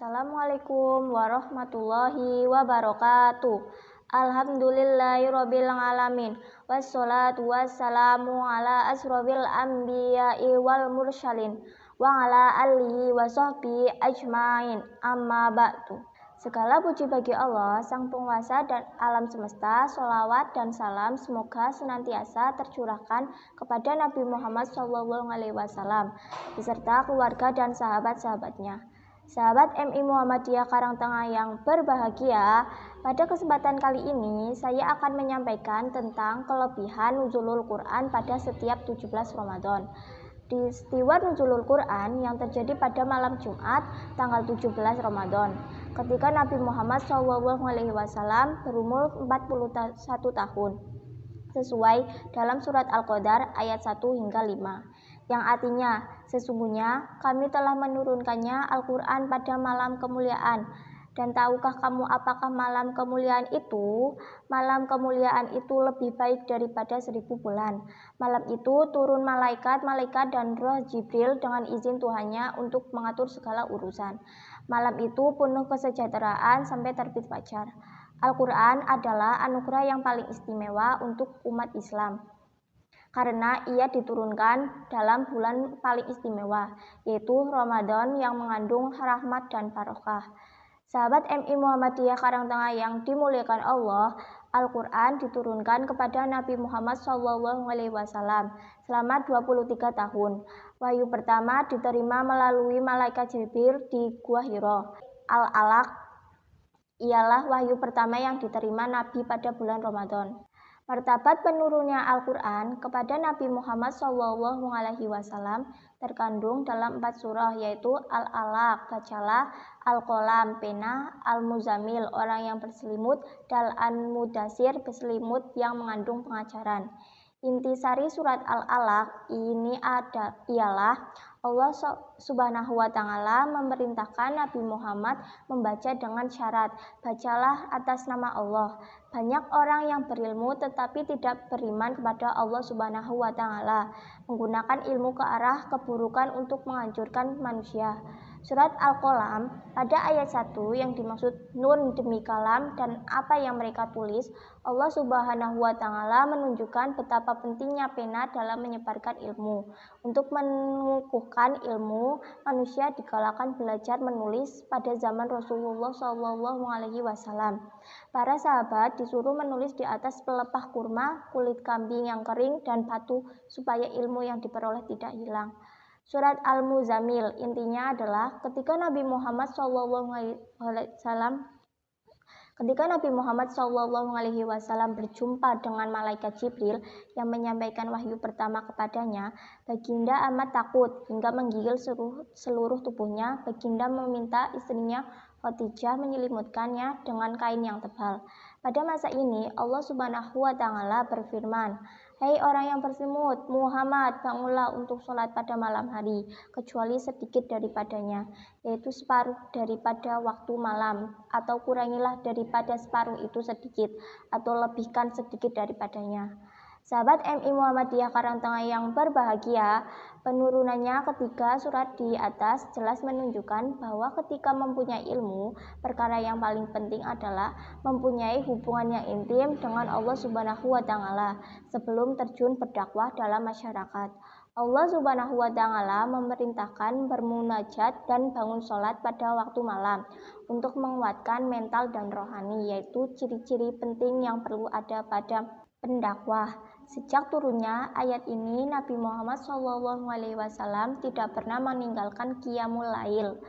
Assalamualaikum warahmatullahi wabarakatuh. Alhamdulillahirabbil alamin. Wassalatu wassalamu ala asrofil anbiya'i wal mursalin wa ala alihi wa sahbihi ajmain. Amma ba'du. Segala puji bagi Allah, Sang Penguasa dan alam semesta. Sholawat dan salam semoga senantiasa tercurahkan kepada Nabi Muhammad SAW beserta keluarga dan sahabat-sahabatnya. Sahabat MI Muhammadiyah Karangtengah yang berbahagia, pada kesempatan kali ini saya akan menyampaikan tentang kelebihan nuzulul Quran pada setiap 17 Ramadan. Peristiwa nuzulul Quran yang terjadi pada malam Jumat tanggal 17 Ramadan ketika Nabi Muhammad SAW berumur 41 tahun, sesuai dalam surat Al-Qadar ayat 1 hingga 5, yang artinya, sesungguhnya kami telah menurunkannya Al-Quran pada malam kemuliaan. Dan tahukah kamu apakah malam kemuliaan itu? Malam kemuliaan itu lebih baik daripada 1000 bulan. Malam itu turun malaikat dan roh Jibril dengan izin Tuhannya untuk mengatur segala urusan. Malam itu penuh kesejahteraan sampai terbit fajar. Al-Quran adalah anugerah yang paling istimewa untuk umat Islam, karena ia diturunkan dalam bulan paling istimewa, yaitu Ramadan yang mengandung rahmat dan barokah. Sahabat MI Muhammadiyah Karangtengah yang dimuliakan Allah, Al-Quran diturunkan kepada Nabi Muhammad SAW selama 23 tahun. Wahyu pertama diterima melalui malaikat Jibril di Gua Hiro. Al-Alaq ialah wahyu pertama yang diterima Nabi pada bulan Ramadan. Martabat penurunnya Al-Quran kepada Nabi Muhammad SAW terkandung dalam 4 surah, yaitu Al-Alaq, bacalah, Al-Qalam, pena, Al-Muzammil, orang yang berselimut, dan Al-Mudassir, berselimut yang mengandung pengajaran. Intisari surat Al-Alaq ini ialah Allah Subhanahu wa Ta'ala memerintahkan Nabi Muhammad membaca dengan syarat, bacalah atas nama Allah. Banyak orang yang berilmu tetapi tidak beriman kepada Allah Subhanahu wa Ta'ala, menggunakan ilmu ke arah keburukan untuk menghancurkan manusia. Surat Al-Qalam pada ayat 1 yang dimaksud nun demi kalam dan apa yang mereka tulis, Allah Subhanahu wa Ta'ala menunjukkan betapa pentingnya pena dalam menyebarkan ilmu. Untuk mengukuhkan ilmu, manusia digalakkan belajar menulis pada zaman Rasulullah SAW. Para sahabat disuruh menulis di atas pelepah kurma, kulit kambing yang kering, dan batu supaya ilmu yang diperoleh tidak hilang. Surat Al-Muzammil intinya adalah ketika Nabi Muhammad SAW berjumpa dengan malaikat Jibril yang menyampaikan wahyu pertama kepadanya, Baginda amat takut hingga menggigil seluruh tubuhnya. Baginda meminta istrinya Khadijah menyelimutkannya dengan kain yang tebal. Pada masa ini Allah Subhanahu wa Ta'ala berfirman, "Hai orang yang berselimut, Muhammad, bangunlah untuk sholat pada malam hari, kecuali sedikit daripadanya, yaitu separuh daripada waktu malam, atau kurangilah daripada separuh itu sedikit, atau lebihkan sedikit daripadanya." Sahabat MI Muhammadiyah Karangtengah yang berbahagia, penurunannya ketiga surat di atas jelas menunjukkan bahwa ketika mempunyai ilmu, perkara yang paling penting adalah mempunyai hubungan yang intim dengan Allah Subhanahu wa Ta'ala sebelum terjun berdakwah dalam masyarakat. Allah Subhanahu wa Ta'ala memerintahkan bermunajat dan bangun sholat pada waktu malam untuk menguatkan mental dan rohani, yaitu ciri-ciri penting yang perlu ada pada pendakwah. Sejak turunnya ayat ini, Nabi Muhammad SAW tidak pernah meninggalkan qiyamul lail.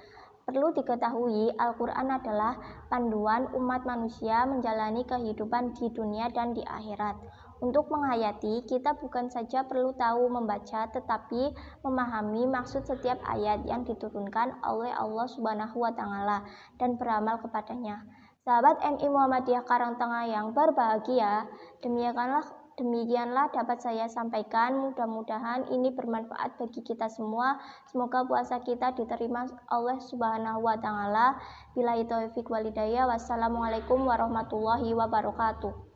Perlu diketahui, Al-Quran adalah panduan umat manusia menjalani kehidupan di dunia dan di akhirat. Untuk menghayati, kita bukan saja perlu tahu membaca, tetapi memahami maksud setiap ayat yang diturunkan oleh Allah Subhanahu wa Ta'ala dan beramal kepadanya. Sahabat MI Muhammadiyah Karangtengah yang berbahagia, demikianlah dapat saya sampaikan. Mudah-mudahan ini bermanfaat bagi kita semua. Semoga puasa kita diterima oleh Subhanahu wa Ta'ala. Billahi taufiq wal hidayah. Wassalamualaikum warahmatullahi wabarakatuh.